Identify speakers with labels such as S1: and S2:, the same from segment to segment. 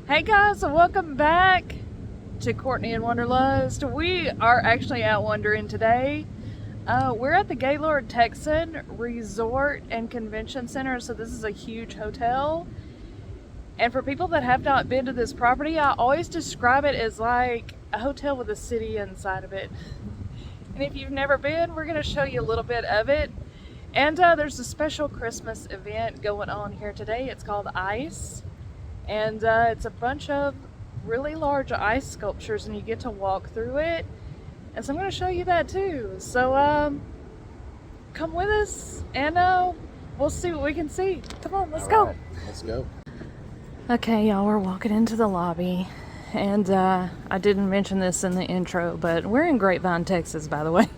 S1: Hey guys, welcome back to Courtney and Wanderlust. We are actually out wandering today. We're at the Gaylord Texan Resort and Convention Center, so this is a huge hotel. And for people that have not been to this property, I always describe it as like a hotel with a city inside of it. And if you've never been, we're going to show you a little bit of it. And there's a special Christmas event going on here today. It's called Ice. And it's a bunch of really large ice sculptures and you get to walk through it. And so I'm going to show you that too. So come with us and we'll see what we can see. Come on, let's go.
S2: Right, let's go.
S1: Okay, y'all, we're walking into the lobby. And I didn't mention this in the intro, but we're in Grapevine, Texas, by the way.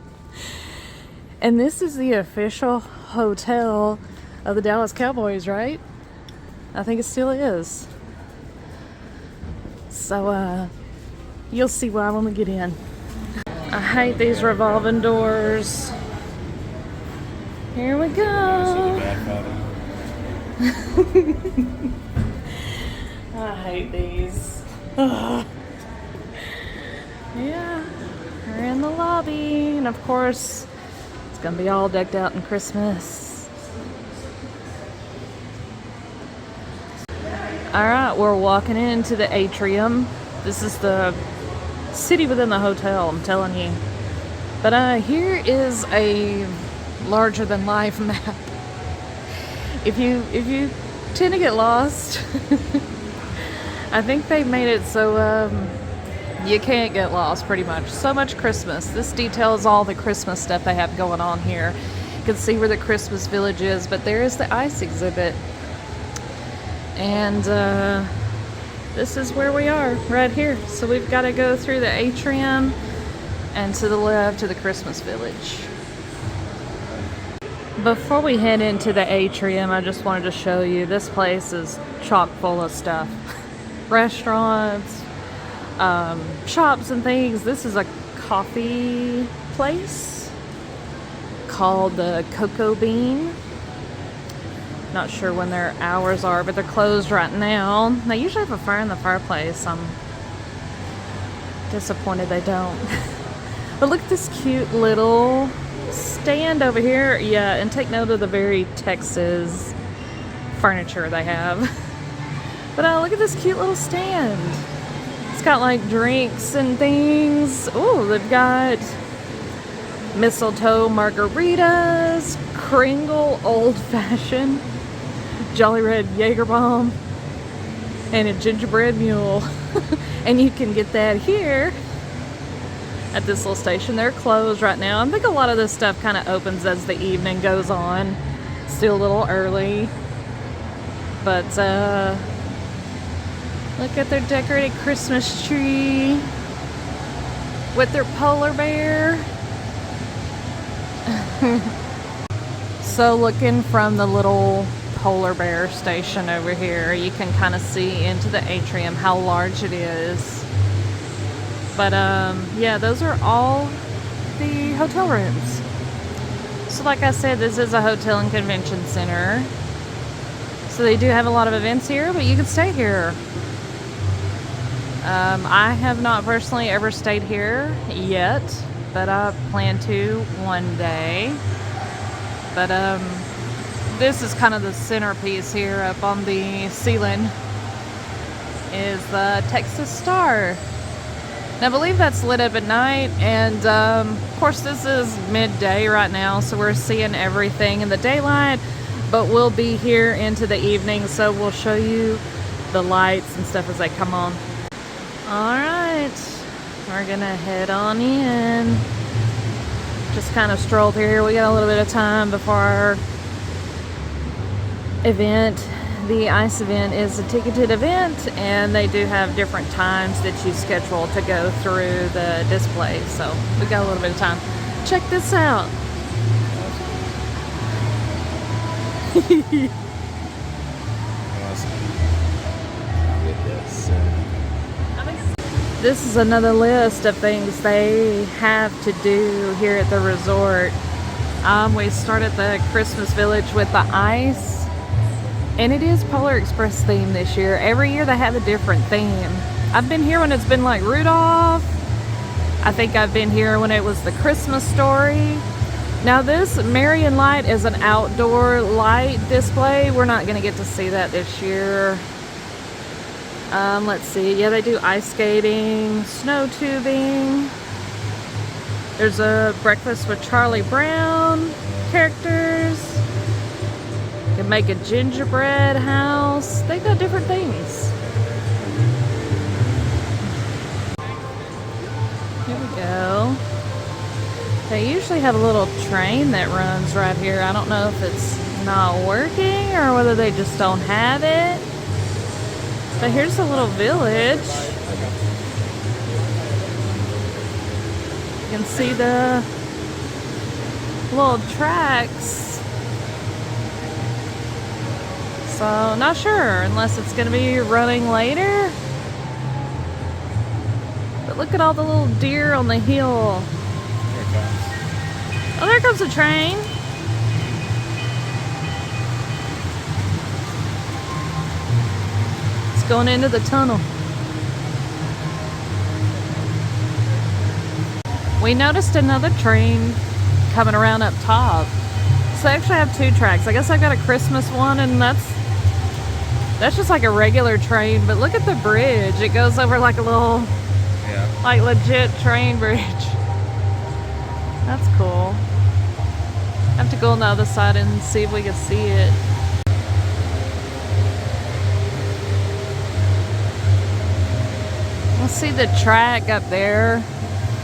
S1: And this is the official hotel of the Dallas Cowboys, right? I think it still is. So, you'll see why when we get in. I hate these revolving doors. Here we go. I hate these. Ugh. Yeah, we're in the lobby, and of course, it's gonna be all decked out in Christmas. Alright, we're walking into the atrium. This is the city within the hotel, I'm telling you. But here is a larger than life map. If you tend to get lost, I think they made it so you can't get lost pretty much. So much Christmas. This details all the Christmas stuff they have going on here. You can see where the Christmas village is, but there is the ice exhibit. And this is where we are, right here. So we've got to go through the atrium and to the left to the Christmas village. Before we head into the atrium, I just wanted to show you, this place is chock full of stuff. Restaurants, shops and things. This is a coffee place called the Cocoa Bean. Not sure when their hours are, but they're closed right now. They usually have a fire in the fireplace. I'm disappointed they don't. But look at this cute little stand over here. Yeah, and take note of the very Texas furniture they have. But look at this cute little stand. It's got like drinks and things. Oh, they've got mistletoe margaritas, Kringle old fashioned, Jolly Red Jaeger bomb, and a gingerbread mule. And you can get that here at this little station. They're closed right now. I think a lot of this stuff kind of opens as the evening goes on. Still a little early. But look at their decorated Christmas tree with their polar bear. So looking from the little polar bear station over here, you can kind of see into the atrium how large it is. But yeah, those are all the hotel rooms. So like I said, this is a hotel and convention center. So they do have a lot of events here, but you can stay here. I have not personally ever stayed here yet, but I plan to one day. But this is kind of the centerpiece here. Up on the ceiling is the Texas Star. Now I believe that's lit up at night, and of course this is midday right now, so we're seeing everything in the daylight, but we'll be here into the evening, so we'll show you the lights and stuff as they come on. Alright, we're gonna head on in. Just kind of stroll through here. We got a little bit of time before our event. The ice event is a ticketed event, and they do have different times that you schedule to go through the display. So we got a little bit of time. Check this out. This is another list of things they have to do here at the resort. We started the Christmas village with the ice. And it is Polar Express themed this year. Every year they have a different theme. I've been here when it's been like Rudolph. I think I've been here when it was the Christmas Story. Now this Marion Light is an outdoor light display. We're not gonna get to see that this year. Let's see, yeah, they do ice skating, snow tubing. There's a Breakfast with Charlie Brown characters. You can make a gingerbread house. They got different things. Here we go. They usually have a little train that runs right here. I don't know if it's not working or whether they just don't have it. But here's a little village. You can see the little tracks. So, not sure, unless it's going to be running later. But look at all the little deer on the hill.
S2: There it comes.
S1: Oh, there comes a train. It's going into the tunnel. We noticed another train coming around up top. So they actually have two tracks. I guess I've got a Christmas one, and that's just like a regular train, but look at the bridge. It goes over like a little, like legit train bridge. That's cool. I have to go on the other side and see if we can see it. We'll see the track up there.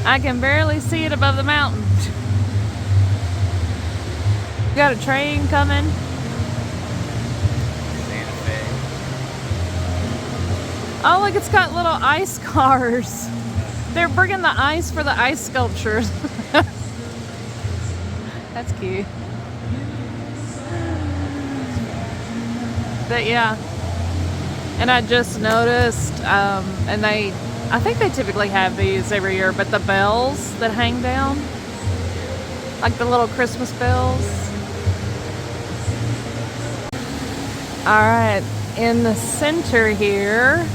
S1: I can barely see it above the mountain. We got a train coming. Oh, look, it's got little ice cars. They're bringing the ice for the ice sculptures. That's cute. But yeah. And I just noticed, and I think they typically have these every year, but the bells that hang down, like the little Christmas bells. All right, in the center here,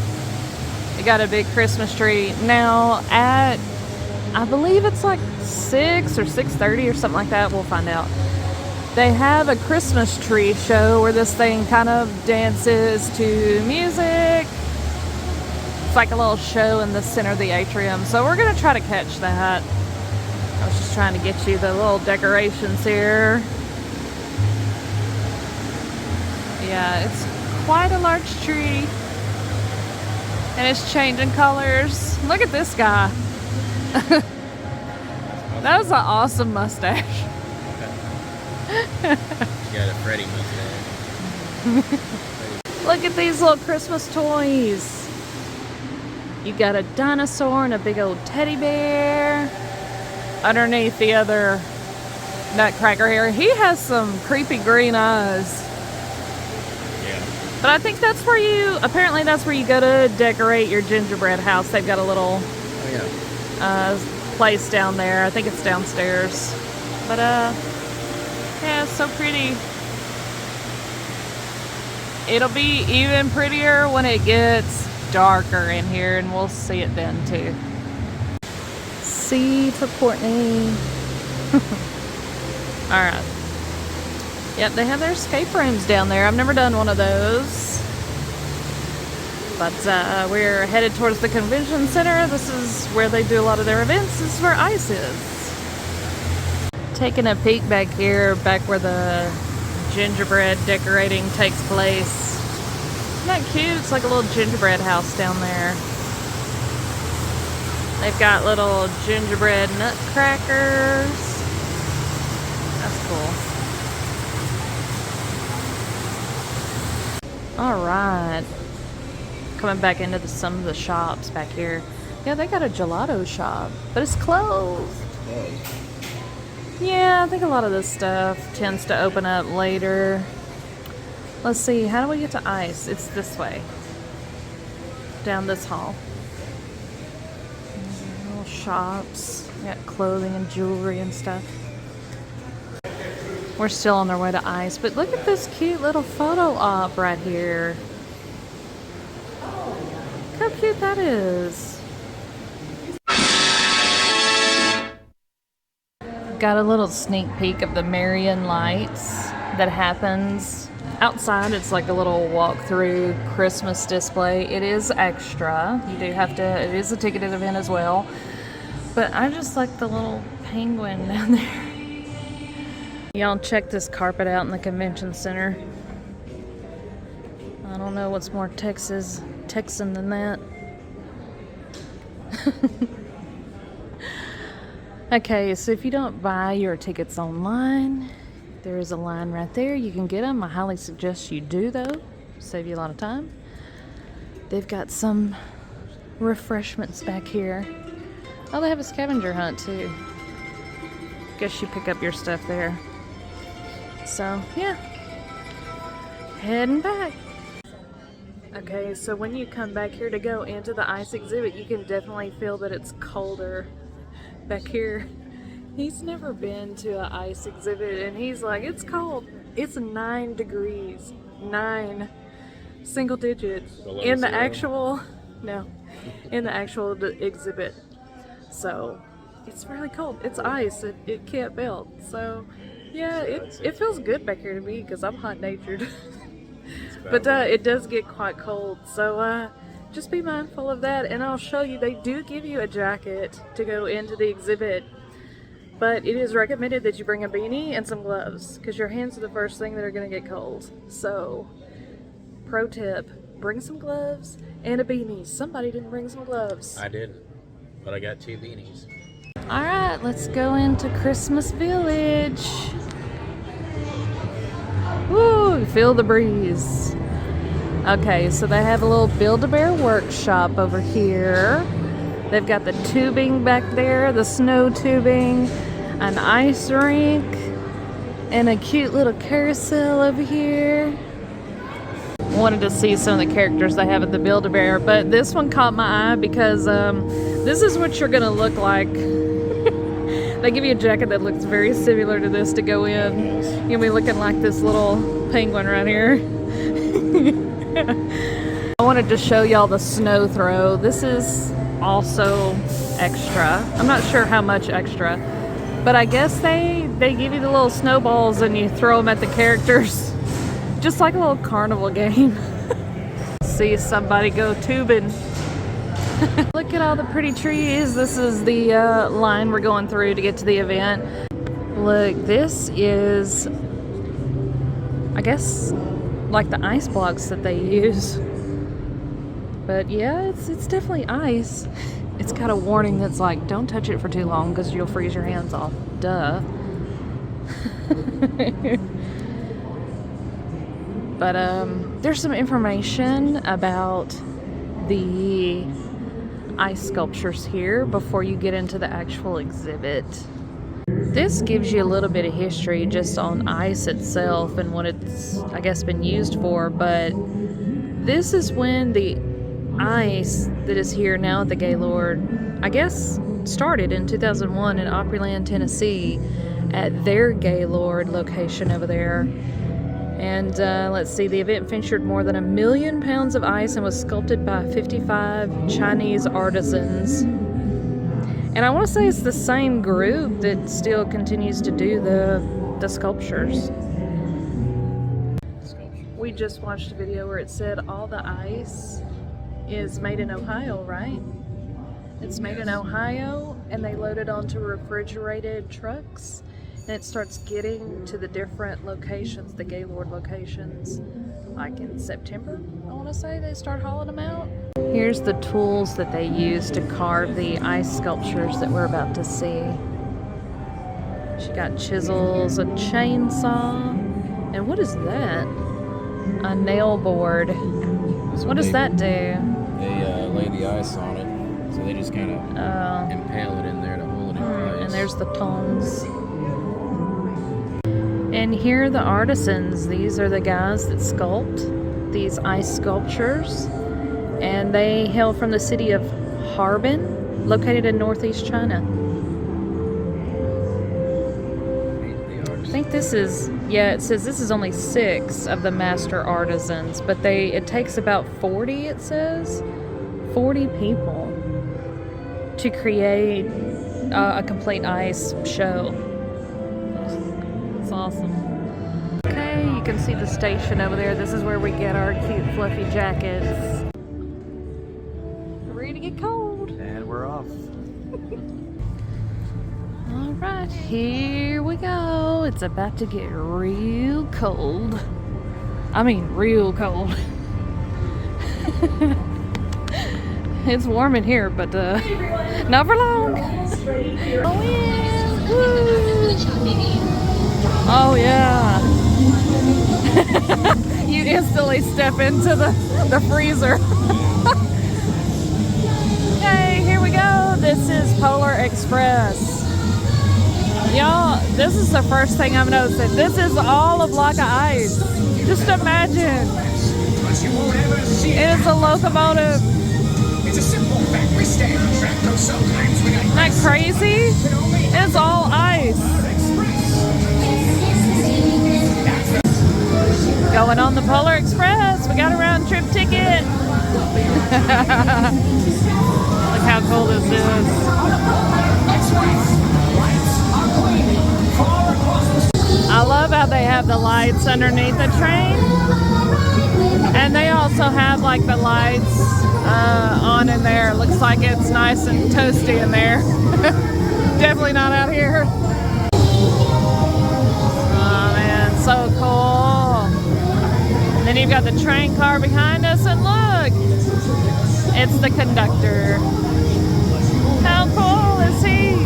S1: we got a big Christmas tree. Now at, I believe it's like 6 or 6:30 or something like that. We'll find out. They have a Christmas tree show where this thing kind of dances to music. It's like a little show in the center of the atrium. So we're gonna try to catch that. I was just trying to get you the little decorations here. Yeah, it's quite a large tree. And it's changing colors. Look at this guy. That was an awesome mustache.
S2: You got a Freddy mustache.
S1: Look at these little Christmas toys. You got a dinosaur and a big old teddy bear. Underneath the other nutcracker here. He has some creepy green eyes. But I think that's where apparently that's where you go to decorate your gingerbread house. They've got a little place down there. I think it's downstairs. But yeah, it's so pretty. It'll be even prettier when it gets darker in here, and we'll see it then too. C for Courtney. All right. Yep, they have their escape rooms down there. I've never done one of those. But we're headed towards the convention center. This is where they do a lot of their events. This is where ICE is. Taking a peek back here, back where the gingerbread decorating takes place. Isn't that cute? It's like a little gingerbread house down there. They've got little gingerbread nutcrackers. That's cool. All right, coming back into some of the shops back here. Yeah, they got a gelato shop, but it's closed. Yeah, I think a lot of this stuff tends to open up later. Let's see, how do we get to ICE? It's this way, down this hall. Little shops, got clothing and jewelry and stuff. We're still on our way to ice, but look at this cute little photo op right here. Look how cute that is. Got a little sneak peek of the Marian lights that happens outside. It's like a little walk-through Christmas display. It is extra. You do have to, it is a ticketed event as well. But I just like the little penguin down there. Y'all check this carpet out in the convention center. I don't know what's more Texan than that. Okay, so if you don't buy your tickets online, there is a line right there. You can get them. I highly suggest you do, though. Save you a lot of time. They've got some refreshments back here. Oh, they have a scavenger hunt, too. Guess you pick up your stuff there. So, yeah. Heading back. Okay, so when you come back here to go into the ice exhibit, you can definitely feel that it's colder back here. He's never been to an ice exhibit and he's like, it's cold. It's 9 degrees. 9 single digits in the actual exhibit. So it's really cold. It's ice. It can't melt. So yeah, it feels good back here to me because I'm hot-natured. But it does get quite cold. So just be mindful of that, and I'll show you. They do give you a jacket to go into the exhibit, but it is recommended that you bring a beanie and some gloves because your hands are the first thing that are going to get cold. So, pro tip, bring some gloves and a beanie. Somebody didn't bring some gloves.
S2: I didn't, but I got 2 beanies.
S1: All right, let's go into Christmas Village. Woo, feel the breeze. Okay, so they have a little Build-A-Bear workshop over here. They've got the tubing back there, the snow tubing, an ice rink, and a cute little carousel over here. Wanted to see some of the characters they have at the Build-A-Bear, but this one caught my eye because this is what you're gonna look like. They give you a jacket that looks very similar to this to go in. You're gonna be looking like this little penguin right here. I wanted to show y'all the snow throw. This is also extra. I'm not sure how much extra, but I guess they give you the little snowballs and you throw them at the characters. Just like a little carnival game. See somebody go tubing. Look at all the pretty trees. This is the line we're going through to get to the event. Look, this is, I guess, like the ice blocks that they use. But yeah, it's definitely ice. It's got a warning that's like, don't touch it for too long because you'll freeze your hands off. Duh. But there's some information about the ice sculptures here before you get into the actual exhibit. This gives you a little bit of history just on ice itself and what it's, I guess, been used for, but this is when the ice that is here now at the Gaylord, I guess, started in 2001 in Opryland, Tennessee at their Gaylord location over there. And let's see, the event featured more than 1 million pounds of ice and was sculpted by 55 Chinese artisans. And I want to say it's the same group that still continues to do the sculptures. We just watched a video where it said all the ice is made in Ohio, right? It's made in Ohio, and they load it onto refrigerated trucks, and it starts getting to the different locations, the Gaylord locations, like in September, I want to say they start hauling them out. Here's the tools that they use to carve the ice sculptures that we're about to see. She got chisels, a chainsaw, and what is that? A nail board. What does that do?
S2: They lay the ice on it, so they just kind of impale it in there to hold it in place.
S1: And there's the tongs. And here are the artisans. These are the guys that sculpt these ice sculptures. And they hail from the city of Harbin, located in northeast China.
S2: The
S1: I think this is, yeah, it says this is only 6 of the master artisans, but it takes about 40, it says. 40 people to create a complete ice show. It's awesome. Okay, you can see the station over there. This is where we get our cute fluffy jackets. Ready to get cold.
S2: And we're off.
S1: All right, here we go. It's about to get real cold. I mean, real cold. It's warm in here, but not for long. Oh yeah! Woo. Oh yeah! You instantly step into the freezer. Okay, here we go. This is Polar Express. Y'all, this is the first thing I'm noticing. This is all a block of ice. Just imagine. It is a locomotive.
S3: It's a simple fact. We stay on track, though sometimes we got.
S1: Isn't that crazy? It's all ice. Going on the Polar Express. We got a round trip ticket. Look how cool this is. I love how they have the lights underneath the train. And they also have like the lights on in there. It looks like it's nice and toasty in there. Definitely not out here. Oh man, so cool. And then you've got the train car behind us, and look, it's the conductor. How cool is he?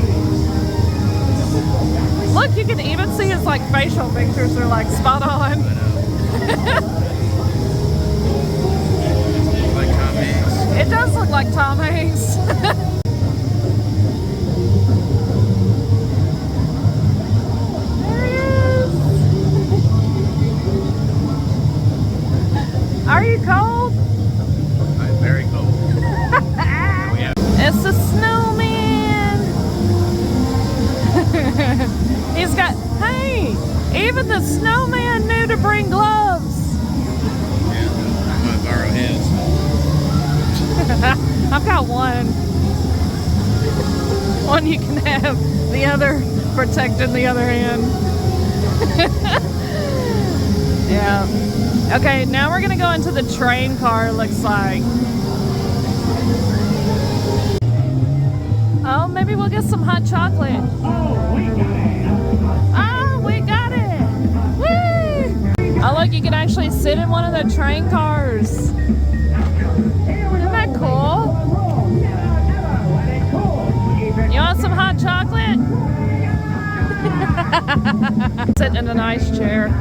S1: Look, you can even see his like facial features are like spot on.
S2: Like Tom Hanks.
S1: It does look like Tom Hanks. There he is. Are you cold?
S2: I'm very cold.
S1: It's a snowman. He's got, hey, even the snowman knew to bring gloves.
S2: Yeah, I'm gonna borrow his.
S1: I've got one. One you can have, the other protecting the other hand. Yeah. Okay, now we're gonna go into the train car, it looks like. Oh, maybe we'll get some hot chocolate. Oh, we got it. Woo! Oh, look, you can actually sit in one of the train cars. Isn't that cool? You want some hot chocolate? Sitting in a nice chair.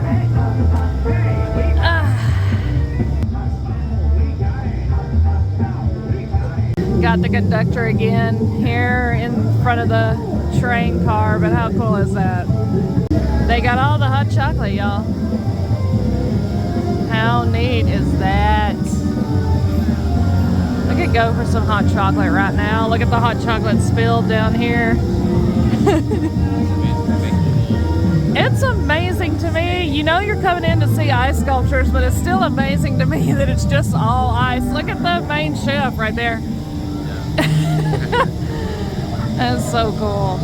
S1: Got the conductor again here in front of the train car, but how cool is that? They got all the hot chocolate, y'all. How neat is that? I could go for some hot chocolate right now. Look at the hot chocolate spilled down here. It's amazing to me. You know you're coming in to see ice sculptures, but it's still amazing to me that it's just all ice. Look at the main chef right there. That's so cool.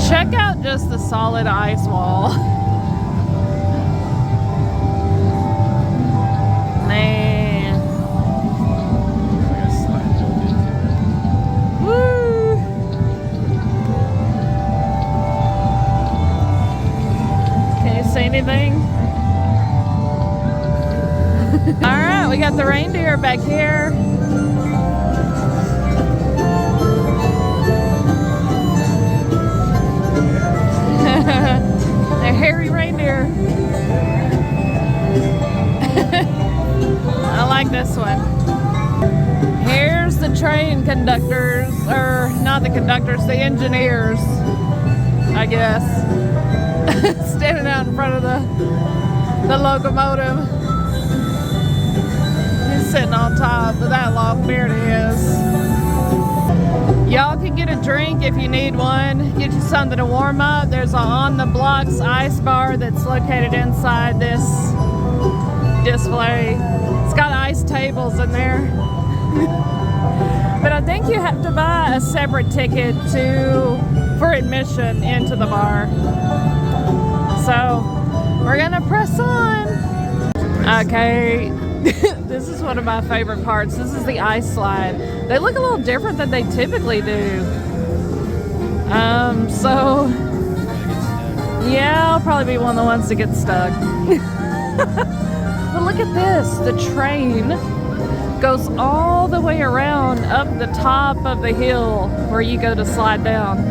S1: Check out just the solid ice wall. Man. Woo! Can you see anything? Alright, we got the reindeer back here. They're hairy reindeer. I like this one. Here's the train conductors, or not the conductors, the engineers, I guess. Standing out in front of the locomotive. He's sitting on top of that long beard he is. Y'all can get a drink if you need one. Get you something to warm up. There's a On the Blocks ice bar that's located inside this display. It's got ice tables in there. But I think you have to buy a separate ticket for admission into the bar. So we're gonna press on. Okay, this is one of my favorite parts. This is the ice slide. They look a little different than they typically do. So yeah, I'll probably be one of the ones to get stuck. But look at this, the train goes all the way around up the top of the hill where you go to slide down.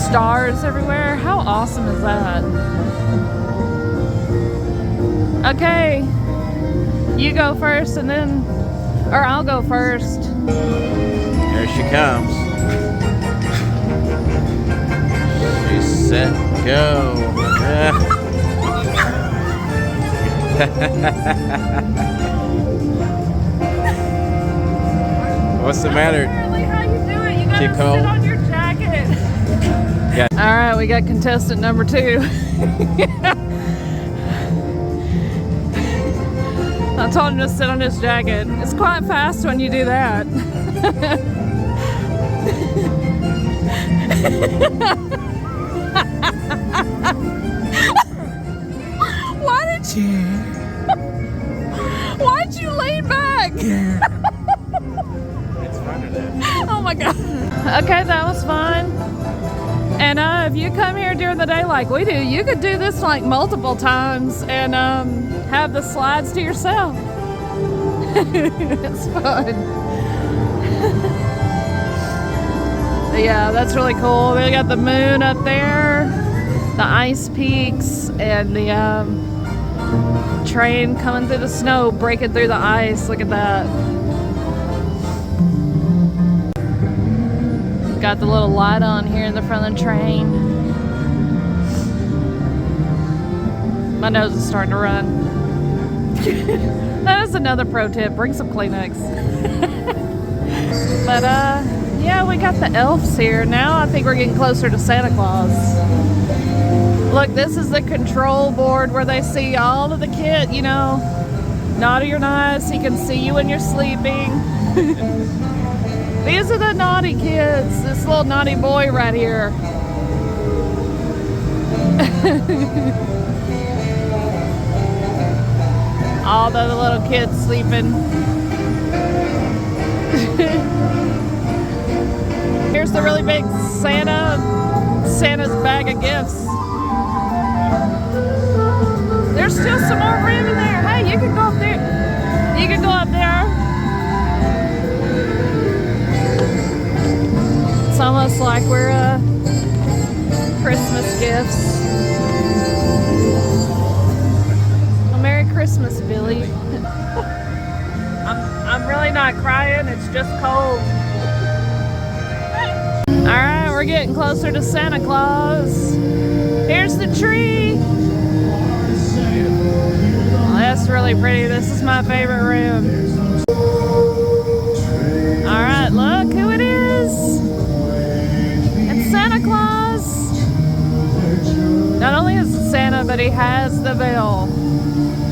S1: Stars everywhere. How awesome is that? Okay, you go first and then, or I'll go first.
S2: Here she comes. She's set, go. What's the matter?
S1: How you do it? You gotta
S2: Too cold?
S1: sit on your jacket.
S2: Yeah.
S1: All right, we got contestant number 2. I told him to sit on his jacket. It's quite fast when you do that. Why'd you lean back?
S2: It's fun today.
S1: Oh my God. Okay, that was fun. And if you come here during the day like we do, you could do this like multiple times and have the slides to yourself. It's fun. Yeah, that's really cool. We got the moon up there, the ice peaks, and the train coming through the snow, breaking through the ice. Look at that. Got the little light on here in the front of the train. My nose is starting to run. That is another pro tip. Bring some Kleenex. But yeah, we got the elves here. Now I think we're getting closer to Santa Claus. Look, this is the control board where they see all of the kids, you know, naughty or nice. He can see you when you're sleeping. These are the naughty kids. This little naughty boy right here. All the other little kids sleeping. Here's the really big Santa's bag of gifts. There's still some more room in there. Hey, you can go up there. You can go up there. It's almost like we're Christmas gifts. Well, Merry Christmas, Billy. I'm really not crying. It's just cold. All right, we're getting closer to Santa Claus. Here's the tree. Oh, that's really pretty. This is my favorite room. All right, look who it is. It's Santa Claus. Not only is it Santa, but he has the bell.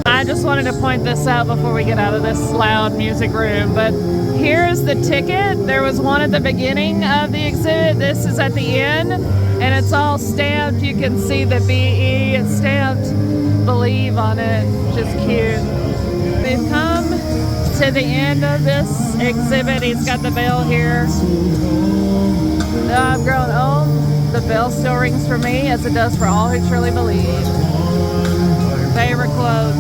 S1: I just wanted to point this out before we get out of this loud music room, but here's the ticket. There was one at the beginning of the exhibit. This is at the end, and it's all stamped. You can see the BE. It's stamped Believe on it, which is cute. We've come to the end of this exhibit. He's got the bell here. Though I've grown old, the bell still rings for me as it does for all who truly believe. Favorite quote.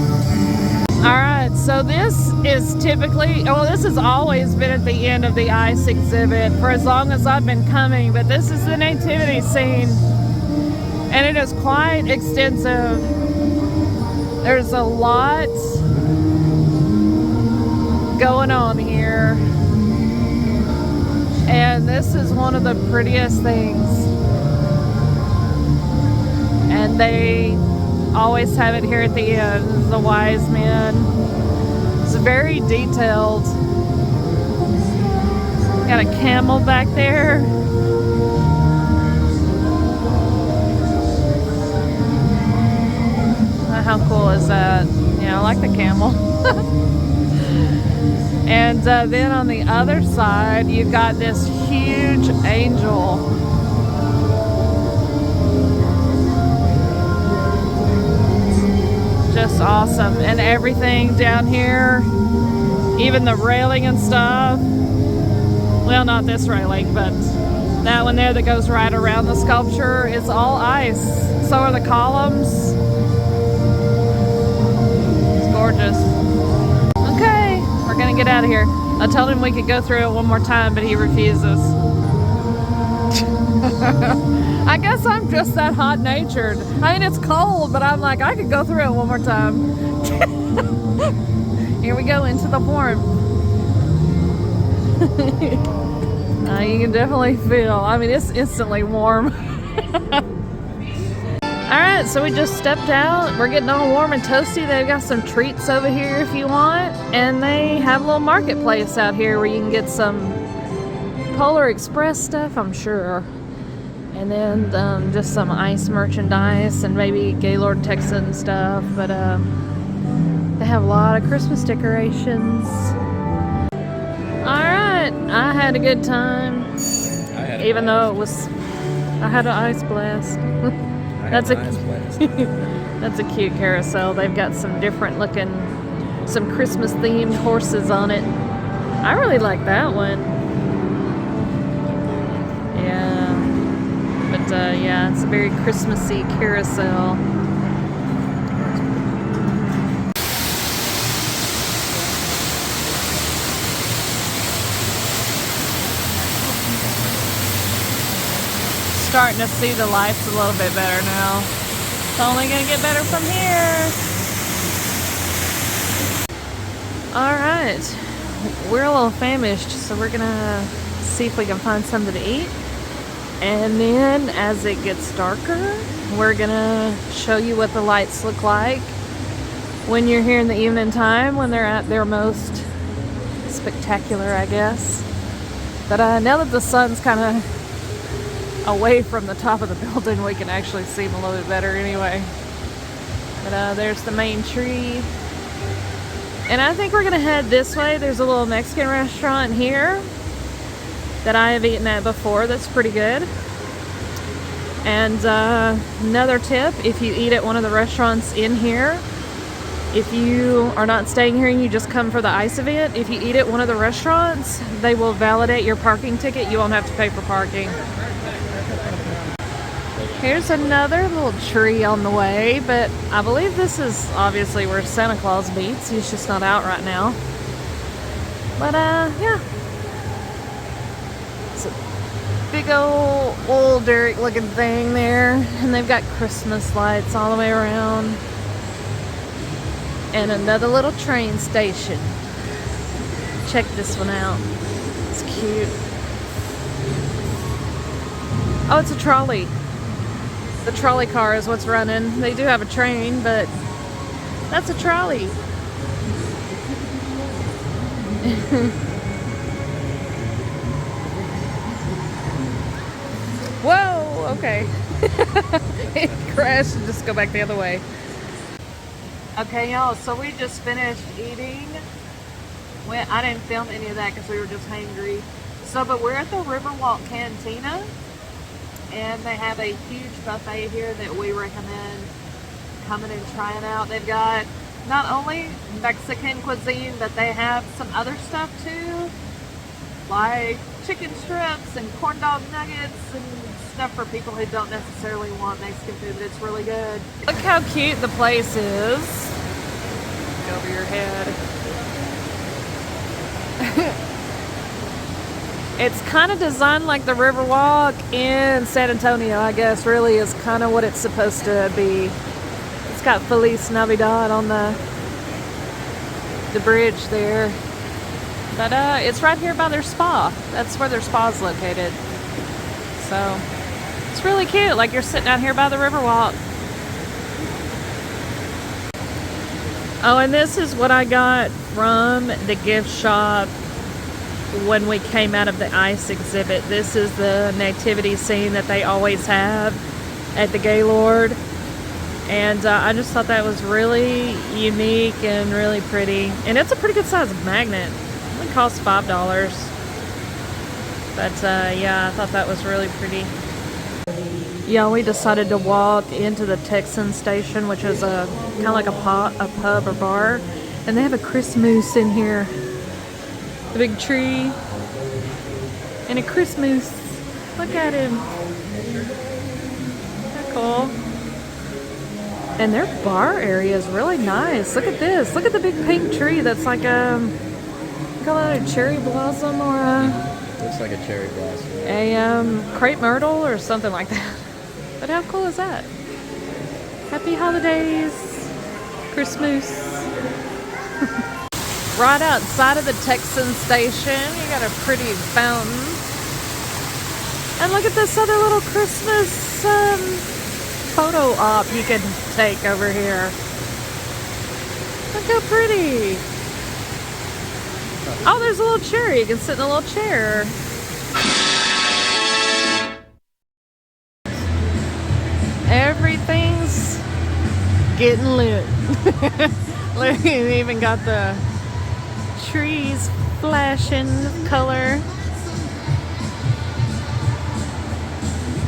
S1: Alright, so this is typically, well, this has always been at the end of the ice exhibit for as long as I've been coming, but this is the nativity scene, and it is quite extensive. There's a lot going on here, and this is one of the prettiest things, and they always have it here at the end. This is the wise men. It's very detailed. Got a camel back there. How cool is that? Yeah, I like the camel. And then on the other side, you've got this huge angel. Just awesome. And everything down here, even the railing and stuff. Well, not this railing, but that one there that goes right around the sculpture is all ice. So are the columns. It's gorgeous. Okay, we're gonna get out of here. I told him we could go through it one more time, but he refuses. I guess I'm just that hot-natured. I mean, it's cold, but I'm like, I could go through it one more time. Here we go into the warmth. You can definitely feel, I mean, it's instantly warm. Alright, so we just stepped out. We're getting all warm and toasty. They've got some treats over here if you want. And they have a little marketplace out here where you can get some Polar Express stuff, I'm sure. And then just some ice merchandise and maybe Gaylord Texan stuff. But they have a lot of Christmas decorations. Alright, I had a good time. Even though it was, I had an ice blast. That's a cute carousel. They've got some different looking, some Christmas themed horses on it. I really like that one. Yeah, but yeah, it's a very Christmassy carousel. Starting to see the lights a little bit better now. It's only gonna get better from here. Alright, we're a little famished, so we're gonna see if we can find something to eat. And then as it gets darker, we're gonna show you what the lights look like when you're here in the evening time, when they're at their most spectacular, I guess. But now that the sun's kind of away from the top of the building, we can actually see them a little bit better anyway. But there's the main tree. And I think we're gonna head this way. There's a little Mexican restaurant here that I have eaten at before that's pretty good. And another tip, if you eat at one of the restaurants in here, if you are not staying here and you just come for the ice event, if you eat at one of the restaurants, they will validate your parking ticket. You won't have to pay for parking. Here's another little tree on the way, but I believe this is obviously where Santa Claus meets. He's just not out right now. But yeah. It's a big old derrick looking thing there. And they've got Christmas lights all the way around. And another little train station. Check this one out. It's cute. Oh, it's a trolley. The trolley car is what's running. They do have a train, but that's a trolley. Whoa, okay. It crashed and just go back the other way. Okay, y'all, so we just finished eating. Well, I didn't film any of that because we were just hangry. So, but we're at the Riverwalk Cantina. And they have a huge buffet here that we recommend coming and trying out. They've got not only Mexican cuisine, but they have some other stuff too, like chicken strips and corn dog nuggets and stuff for people who don't necessarily want Mexican food, but it's really good. Look how cute the place is. Go over your head. It's kind of designed like the Riverwalk in San Antonio, I guess, really is kind of what it's supposed to be. It's got Feliz Navidad on the bridge there. But it's right here by their spa. That's where their spa is located. So it's really cute, like you're sitting out here by the Riverwalk. Oh, and this is what I got from the gift shop when we came out of the ice exhibit. This is the nativity scene that they always have at the Gaylord. And I just thought that was really unique and really pretty. And it's a pretty good size magnet. It only costs $5. But yeah, I thought that was really pretty. Yeah, we decided to walk into the Texan station, which is a kind of like a pub or bar. And they have a Christmas in here. The big tree. And a Christmas. Look at him. Isn't that cool? And their bar area is really nice. Look at this. Look at the big pink tree. That's like a, call it a cherry blossom or a...
S2: Looks like a cherry blossom.
S1: A crepe myrtle or something like that. But how cool is that? Happy holidays. Christmas. Right outside of the Texan station, you got a pretty fountain. And look at this other little Christmas photo op you can take over here. Look how pretty. Oh, there's a little chair. You can sit in a little chair. Everything's getting lit. Look, you even got the trees flashing color.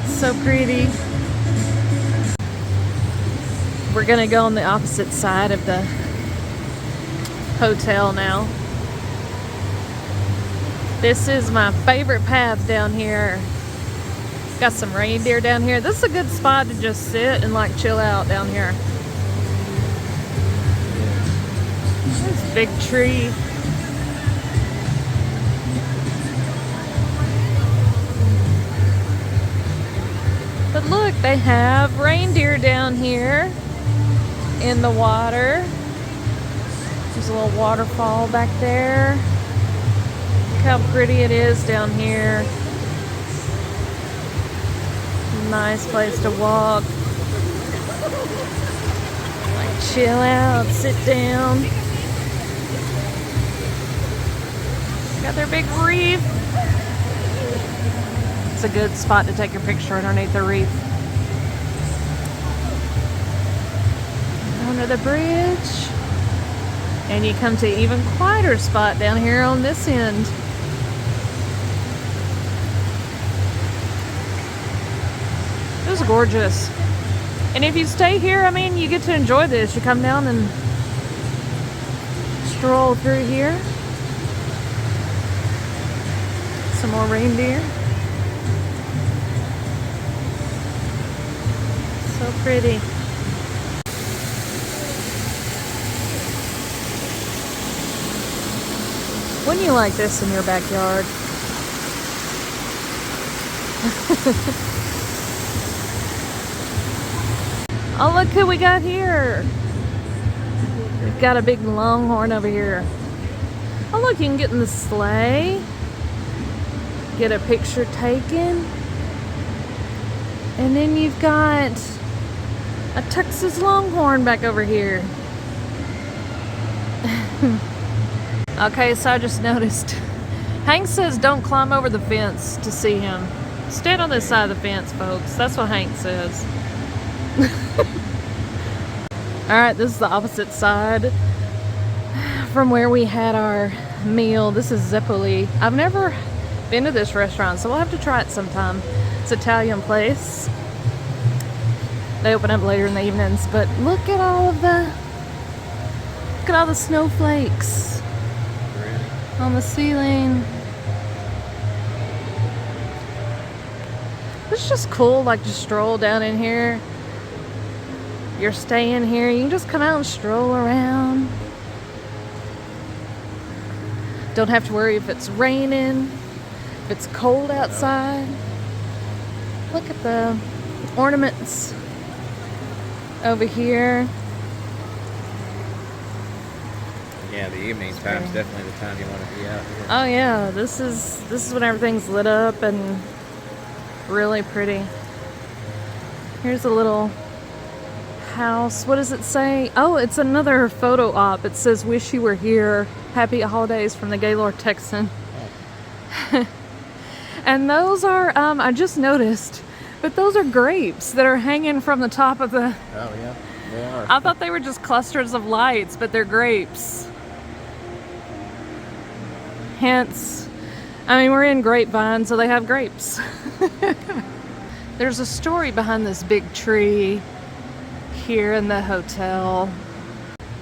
S1: So pretty. We're gonna go on the opposite side of the hotel now. This is my favorite path down here. Got some reindeer down here. This is a good spot to just sit and like chill out down here. This big tree. But look, they have reindeer down here in the water. There's a little waterfall back there. Look how pretty it is down here. Nice place to walk. Like chill out, sit down. Got their big reef. It's a good spot to take your picture underneath the reef. Under the bridge. And you come to an even quieter spot down here on this end. It was gorgeous. And if you stay here, I mean, you get to enjoy this. You come down and stroll through here. Some more reindeer. So pretty. Wouldn't you like this in your backyard? Oh, look who we got here. We've got a big longhorn over here. Oh, look, you can get in the sleigh. Get a picture taken. And then you've got a Texas longhorn back over here. Okay, so I just noticed. Hank says don't climb over the fence to see him. Stand on this side of the fence, folks. That's what Hank says. Alright, this is the opposite side from where we had our meal. This is Zeppoli. I've never been to this restaurant, so we'll have to try it sometime. It's an Italian place. They open up later in the evenings, but look at all the snowflakes on the ceiling. It's just cool, like to stroll down in here. You're staying here, you can just come out and stroll around. Don't have to worry if it's raining, if it's cold outside. Look at the ornaments over here.
S2: Yeah, the evening time's definitely the time you want to be out here.
S1: Oh yeah, this is when everything's lit up and really pretty. Here's a little house. What does it say? Oh, it's another photo op. It says, "Wish you were here. Happy holidays from the Gaylord Texan And those are, I just noticed, but those are grapes that are hanging from the top of the...
S2: Oh, yeah, they are.
S1: I thought they were just clusters of lights, but they're grapes. Hence, I mean, we're in Grapevine, so they have grapes. There's a story behind this big tree here in the hotel.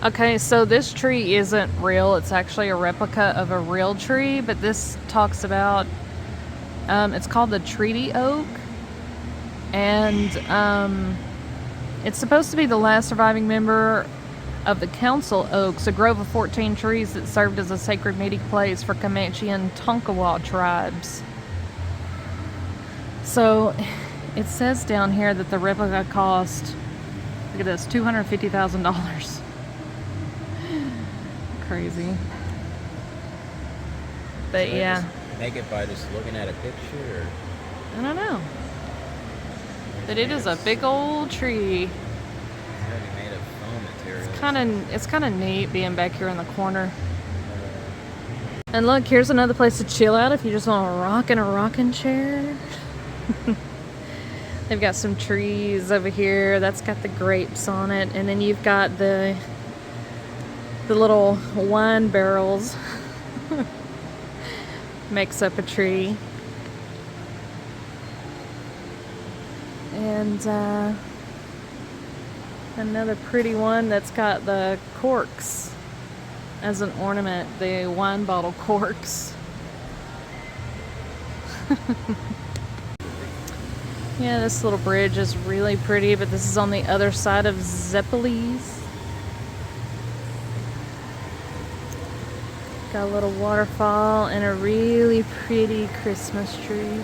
S1: Okay, so this tree isn't real. It's actually a replica of a real tree, but this talks about, it's called the treaty oak. And it's supposed to be the last surviving member of the council oaks, a grove of 14 trees that served as a sacred meeting place for Comanche and Tonkawa tribes. So it says down here that the replica cost, look at this, $250,000. Crazy. But
S2: So
S1: yeah,
S2: make it by just looking at a picture, or
S1: I don't know. But it is a big old tree.
S2: it's gotta be made of foam material.
S1: It's kind of neat being back here in the corner. And look, here's another place to chill out if you just want to rock in a rocking chair. They've got some trees over here. That's got the grapes on it, and then you've got the little wine barrels. Makes up a tree. And another pretty one that's got the corks as an ornament, the wine bottle corks. Yeah, this little bridge is really pretty, but this is on the other side of Zeppelis. Got a little waterfall and a really pretty Christmas tree.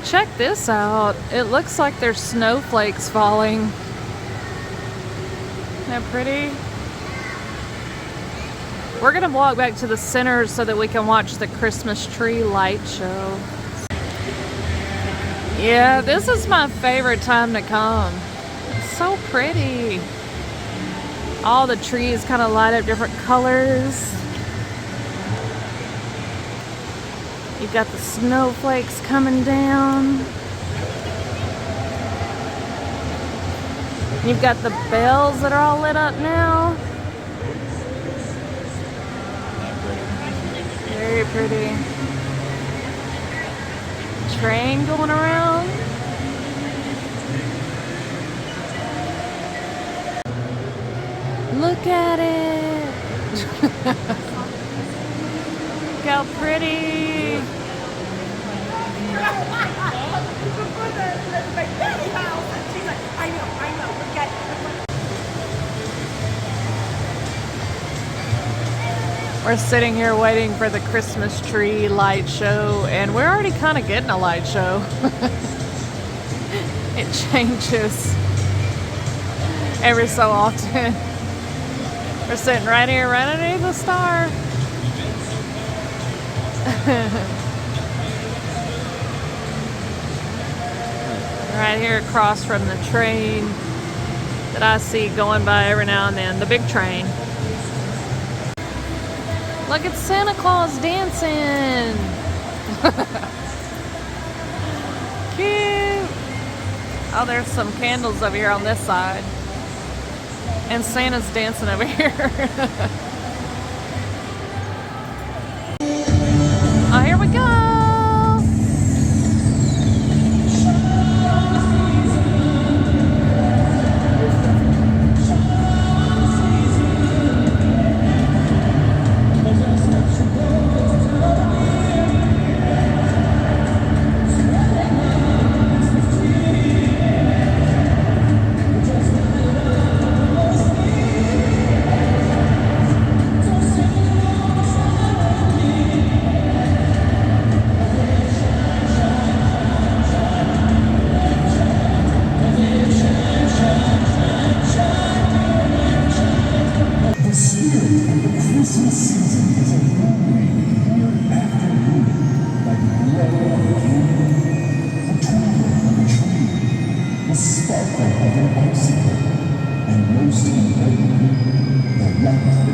S1: Check this out. It looks like there's snowflakes falling. Isn't that pretty? We're gonna walk back to the center so that we can watch the Christmas tree light show. Yeah, this is my favorite time to come. It's so pretty. All the trees kind of light up different colors. You've got the snowflakes coming down. You've got the bells that are all lit up now. Very pretty. Train going around. Look at it. Look how pretty. We're sitting here waiting for the Christmas tree light show, and we're already kind of getting a light show. It changes every so often. We're sitting right here, right underneath the star. Right here across from the train that I see going by every now and then, the big train. Look at Santa Claus dancing. Cute. Oh, there's some candles over here on this side. And Santa's dancing over here. Oh, here we go.
S4: And most importantly, the light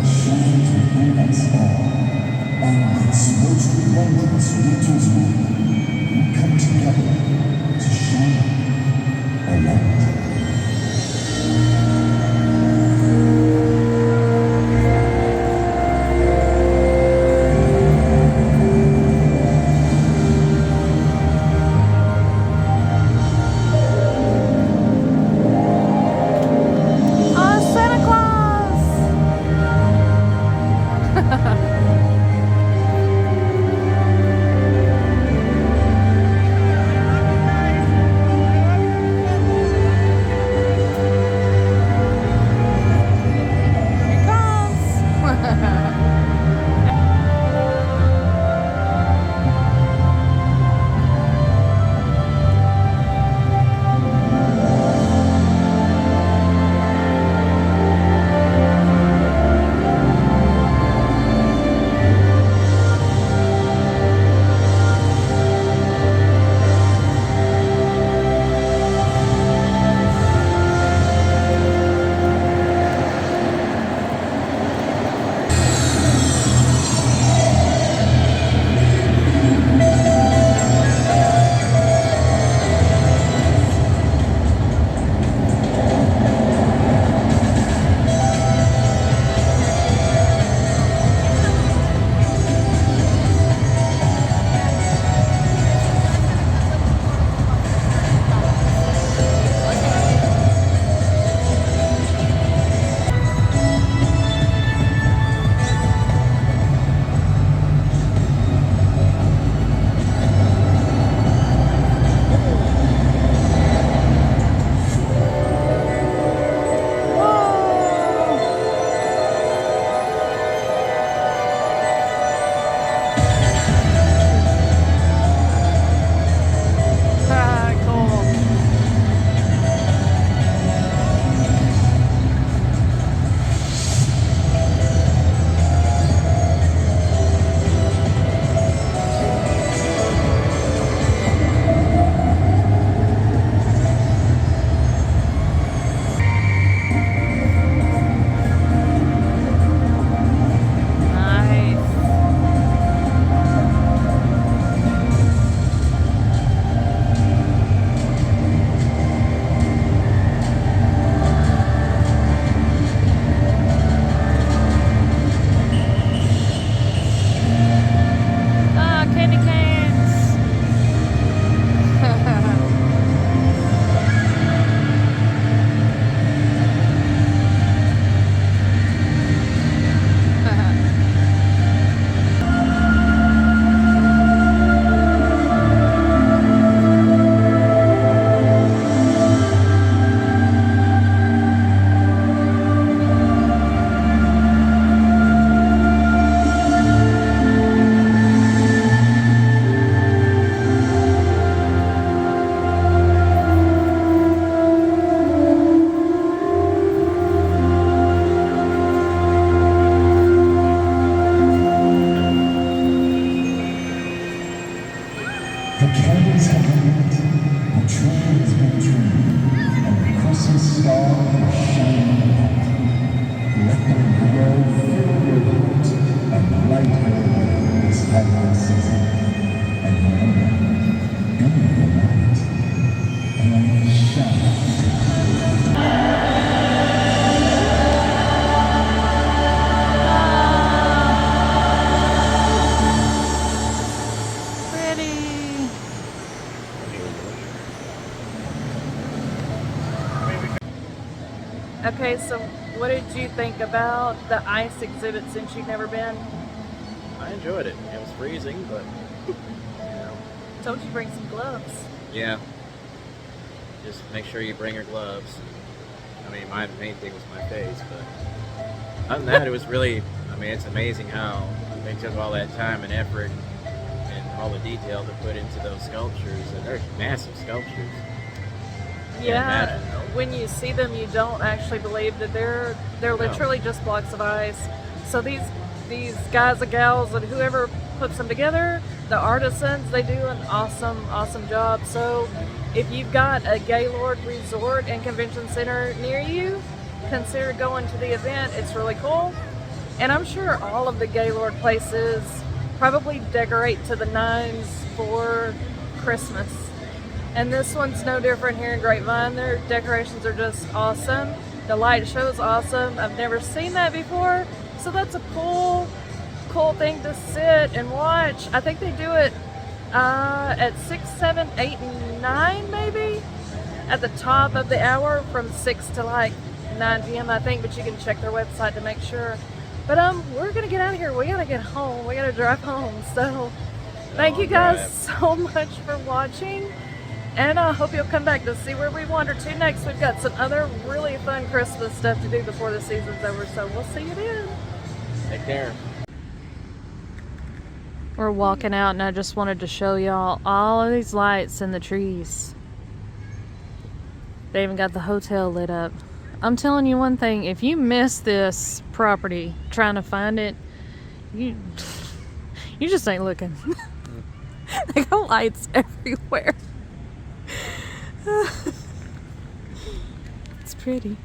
S4: candles have been lit, the tree has been trimmed, and the Christmas star is shining bright. Let them glow fill your heart and light your way this holiday season. And remember, be the light and shine.
S1: Pretty. Okay, so what did you think about the ice exhibit since you've never been?
S2: I enjoyed it. It was freezing, but you know.
S1: Told you to bring some gloves.
S2: Yeah. Just make sure you bring your gloves. I mean, my main thing was my face, but other than that, it was really, I mean, it's amazing how they took all that time and effort and all the detail to put into those sculptures, and they're massive sculptures.
S1: Yeah, when you see them, you don't actually believe that they're literally just blocks of ice. So these guys and gals and whoever puts them together, the artisans, they do an awesome job. So if you've got a Gaylord Resort and Convention Center near you, consider going to the event. It's really cool. And I'm sure all of the Gaylord places probably decorate to the nines for Christmas. And this one's no different here in Grapevine. Their decorations are just awesome. The light show is awesome. I've never seen that before. So that's a cool thing to sit and watch. I think they do it at 6, 7, 8, and 9 maybe. At the top of the hour from 6 to like 9 p.m. I think, but you can check their website to make sure. But we're gonna get out of here. We gotta get home. We gotta drive home. So thank you guys so much for watching. And I hope you'll come back to see where we wander to next. We've got some other really fun Christmas stuff to do before the season's over. So we'll see you then.
S2: Take care.
S1: We're walking out and I just wanted to show y'all all of these lights in the trees. They even got the hotel lit up. I'm telling you one thing, if you miss this property trying to find it, you just ain't looking. They got lights everywhere. It's pretty.